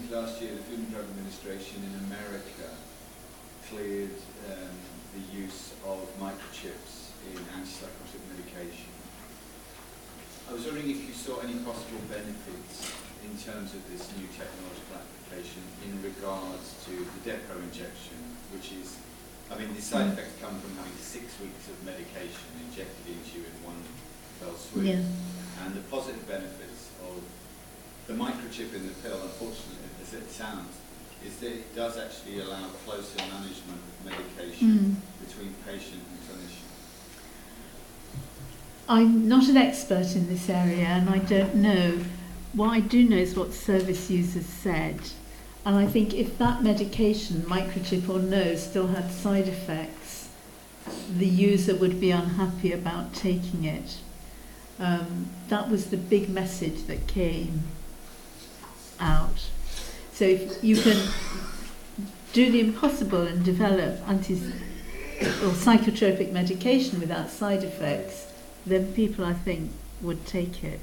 Last year, the Food and Drug Administration in America cleared the use of microchips in antipsychotic medication. I was wondering if you saw any possible benefits in terms of this new technological application in regards to the depot injection, which is, I mean, the side effects come from having 6 weeks of medication injected into you in one fell swoop. Yeah. And the positive benefits of the microchip in the pill, unfortunately, as it sounds, is that it does actually allow closer management of medication between patient and clinician. I'm not an expert in this area and I don't know. What I do know is what service users said. And I think if that medication, microchip or no, still had side effects, the user would be unhappy about taking it. That was the big message that came out. So if you can do the impossible and develop or psychotropic medication without side effects, then people, I think, would take it.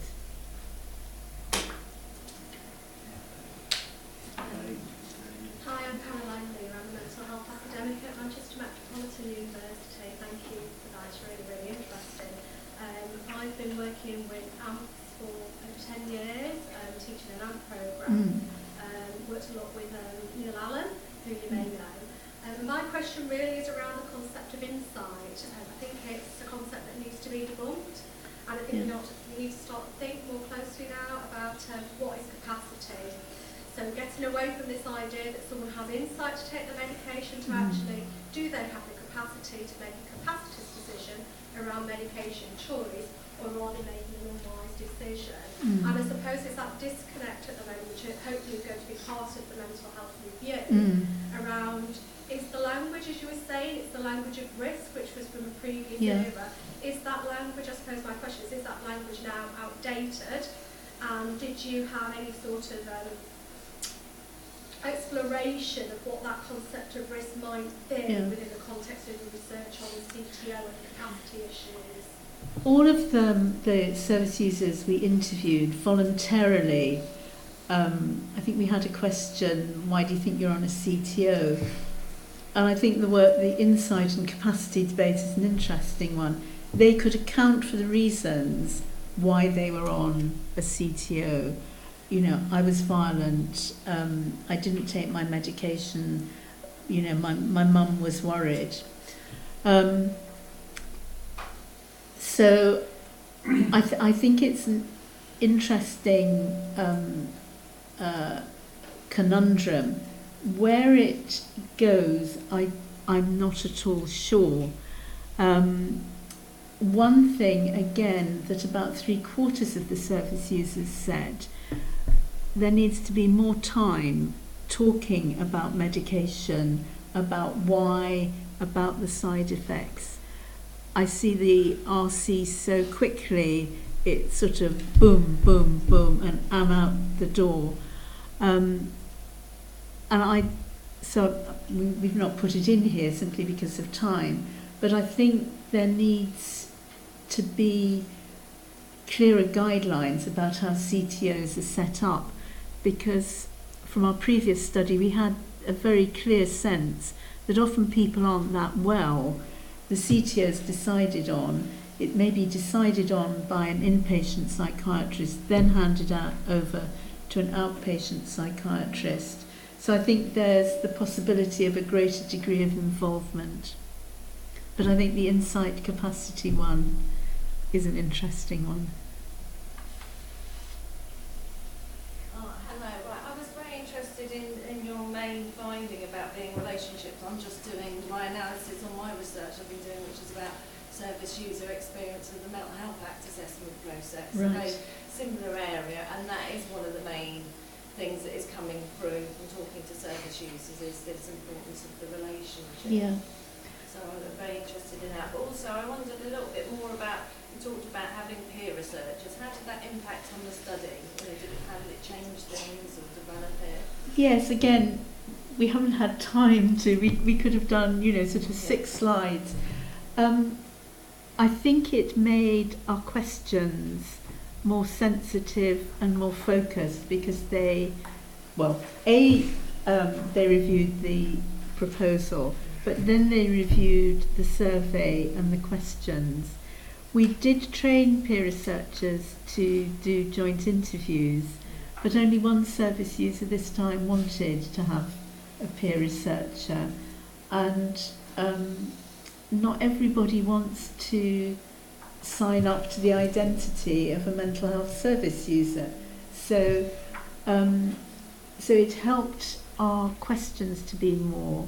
Hi, I'm Caroline Lear. I'm a mental health academic at Manchester Metropolitan AMP programme. Worked a lot with Neil Allen, who you may know. My question really is around the concept of insight. I think it's a concept that needs to be debunked, and I think we need to start to think more closely now about what is capacity. So getting away from this idea that someone has insight to take the medication to actually, do they have the capacity to make a capacitive decision around medication choice, or are they making an unwise decision? And I suppose it's that disconnect at the moment, which hopefully is going to be part of the mental health review, around, is the language, as you were saying, it's the language of risk, which was from a previous era. Is that language, I suppose my question is that language now outdated? And did you have any sort of exploration of what that concept of risk might be within the context of the research on CTO and capacity issues? All of the service users we interviewed voluntarily, I think we had a question, why do you think you're on a CTO? And I think the insight and capacity debate is an interesting one. They could account for the reasons why they were on a CTO. You know, I was violent, I didn't take my medication, you know, my mum was worried. So I think it's an interesting conundrum. Where it goes, I'm not at all sure. One thing, again, that about 3/4 of the service users said, there needs to be more time talking about medication, about why, about the side effects. I see the RC so quickly, it's sort of boom, boom, boom, and I'm out the door. So we've not put it in here simply because of time, but I think there needs to be clearer guidelines about how CTOs are set up, because from our previous study we had a very clear sense that often people aren't that well. The CTO's decided on, it may be decided on by an inpatient psychiatrist, then handed over to an outpatient psychiatrist. So I think there's the possibility of a greater degree of involvement. But I think the insight capacity one is an interesting one. Hello, right. I was very interested in your main finding about being relationships. I'm just doing my analysis on my research I've been doing, which is about service user experience of the Mental Health Act assessment process. Right. A similar area, and that is one of the main things that is coming through from talking to service users, is this importance of the relationship. Yeah. So I'm very interested in that. But also I wondered a little bit more about, you talked about having peer researchers. How did that impact on the study? How did it change things or develop it? Yes, again, we haven't had time to, we could have done, sort of 6 slides. I think it made our questions more sensitive and more focused, because they reviewed the proposal, but then they reviewed the survey and the questions. We did train peer researchers to do joint interviews, but only one service user this time wanted to have a peer researcher, and not everybody wants to sign up to the identity of a mental health service user. So it helped our questions to be more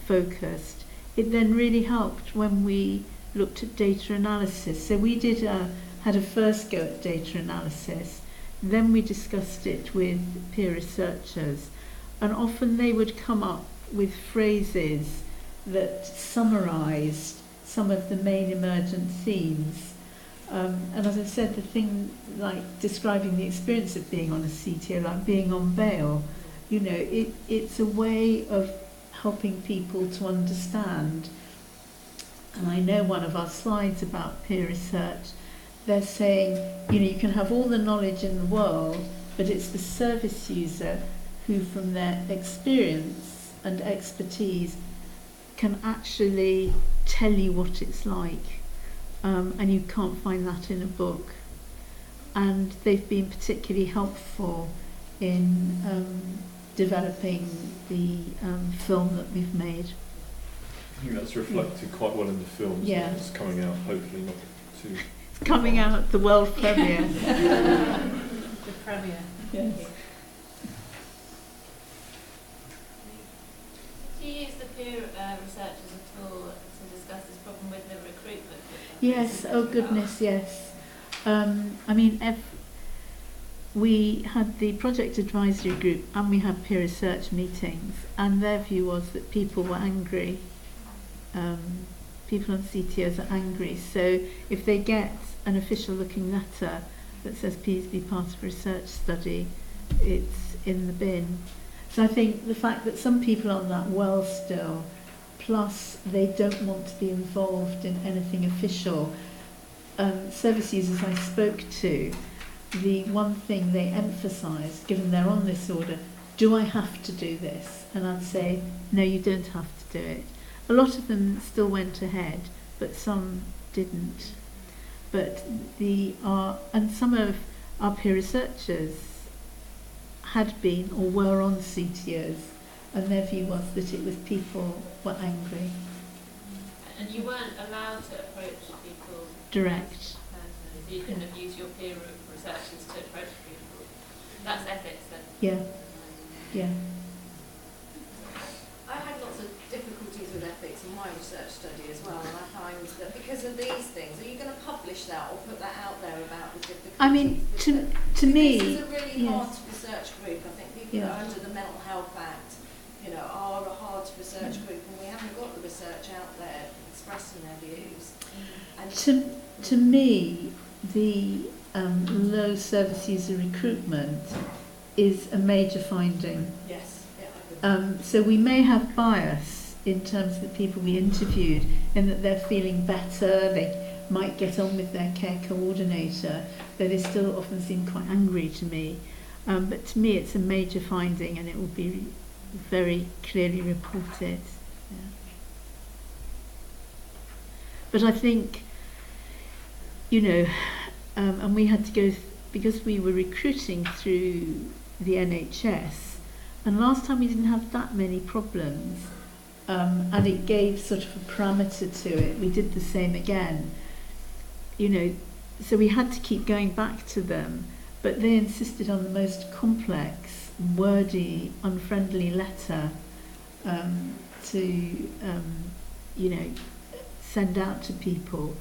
focused. It then really helped when we looked at data analysis. So we had a first go at data analysis, then we discussed it with peer researchers, and often they would come up with phrases that summarised some of the main emergent themes. And as I said, the thing like describing the experience of being on a CTO, like being on bail, it's a way of helping people to understand. And I know one of our slides about peer research, they're saying, you can have all the knowledge in the world, but it's the service user who, from their experience and expertise, can actually tell you what it's like. And you can't find that in a book. And they've been particularly helpful in developing the film that we've made. I think that's reflected quite well in the film. Yeah. It's coming out, hopefully not too... It's coming out, the world premiere. The premiere. Yes. Do you use the peer researchers at all to discuss this problem with the recruitment? Yes, oh goodness, yes. I mean, we had the project advisory group and we had peer research meetings, and their view was that people were angry. People on CTOs are angry, so if they get an official looking letter that says please be part of a research study, it's in the bin. So I think the fact that some people are on that well still, plus they don't want to be involved in anything official. Service users I spoke to, the one thing they emphasised, given they're on this order, do I have to do this? And I'd say, no, you don't have to do it. A lot of them still went ahead, but some didn't. But and some of our peer researchers had been or were on CTOs, and their view was that it was people were angry. And you weren't allowed to approach people direct. Personally, so you couldn't have used your peer researchers to approach people. That's ethics then. Yeah. Yeah. I had lots of difficulties with ethics in my research study as well, and I find that because of these things, are you going to publish that or put that out there about the difficulties? I mean, to me, this is a really hard yes. research group. I think people that are under the Mental Health Act, are a hard research group, and we haven't got the research out there expressing their views. And to me, the low service user recruitment is a major finding. Yes. Yeah, so we may have bias in terms of the people we interviewed, in that they're feeling better, they might get on with their care coordinator, though they still often seem quite angry to me. But to me it's a major finding, and it will be very clearly reported. Yeah. But I think, and we had to go, because we were recruiting through the NHS, and last time we didn't have that many problems, and it gave sort of a parameter to it. We did the same again, so we had to keep going back to them, but they insisted on the most complex, wordy, unfriendly letter to send out to people.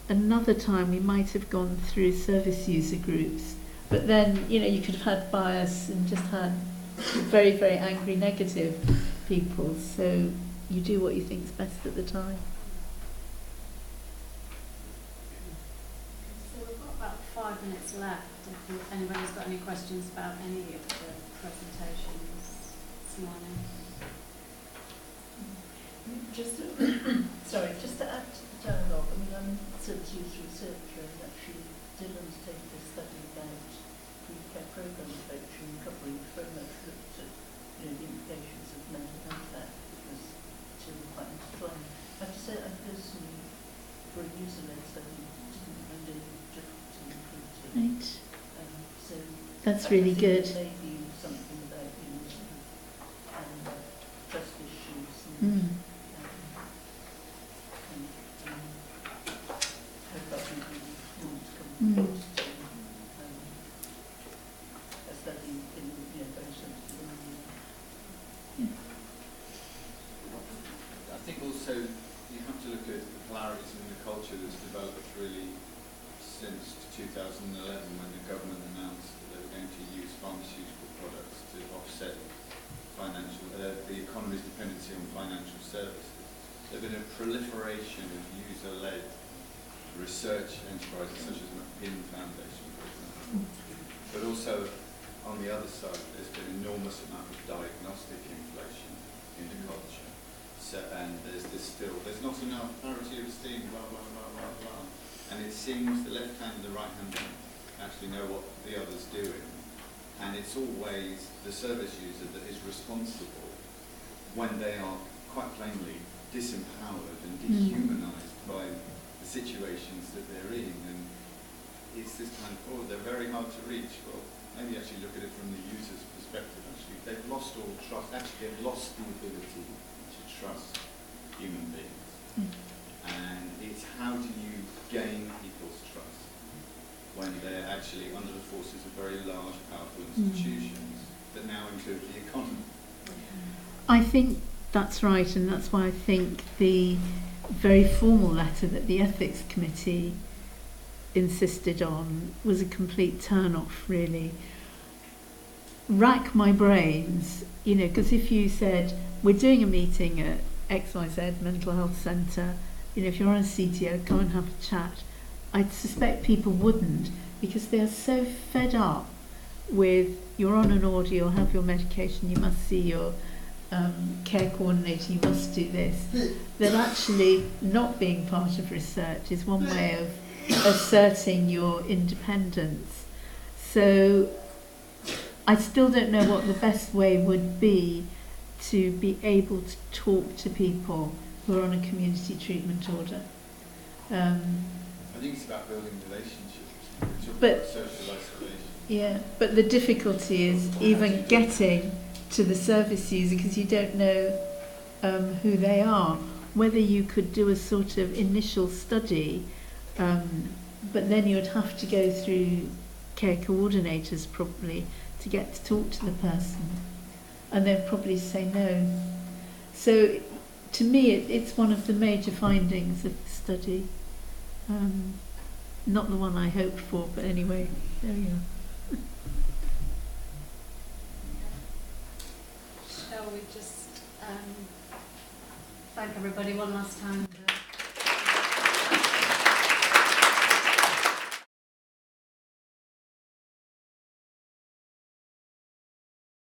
Another time we might have gone through service user groups, but then you could have had bias and just had very, very angry, negative people. So you do what you think is best at the time. So we've got about 5 minutes left. If anybody's got any questions about any of the presentations this morning. Just to add to the dialogue, I mean, I'm a service user researcher and actually did undertake this study about pre-care programme approach and recovery, very much looked at the implications of mental health act, because two were quite intertwined. I have to say, I personally, for a user-led study, didn't find any difficulty in recruiting. Right. So that's really good. Maybe something about trust issues and I think also you have to look at the polarities in the culture that's developed really since 2011, when the government announced that they were going to use pharmaceutical products to offset the economy's dependency on financial services. There's been a proliferation of user-led research enterprises such as the McPin Foundation, for example. But also, on the other side, there's been an enormous amount of diagnostic inflation in the culture. So, and there's not enough parity of esteem, blah, blah, blah, blah, blah. And it seems the left hand and the right hand don't actually know what the other's doing. And it's always the service user that is responsible when they are quite plainly disempowered and dehumanized by the situations that they're in. And it's this kind of, they're very hard to reach. Well, maybe actually look at it from the user's perspective. Actually, they've lost all trust. Actually, they've lost the ability to trust human beings. And it's how do you gain people's trust when they're actually under the forces of very large, powerful institutions that now include the economy. I think that's right, and that's why I think the very formal letter that the Ethics Committee insisted on was a complete turn-off, really. Rack my brains, you know, because if you said, we're doing a meeting at XYZ Mental Health Centre, you know, if you're on a CTO, come and have a chat. I suspect people wouldn't, because they're so fed up with you're on an order, you'll have your medication, you must see your care coordinator, you must do this, that actually not being part of research is one way of asserting your independence. So I still don't know what the best way would be to be able to talk to people who are on a community treatment order. I think it's about building relationships. But social isolation. yeah, but the difficulty is even getting to the service user, because you don't know who they are. Whether you could do a sort of initial study, but then you would have to go through care coordinators probably to get to talk to the person, and they'd probably say no. So to me it's one of the major findings of the study. Not the one I hoped for, but anyway, there we are. Shall we just thank everybody one last time?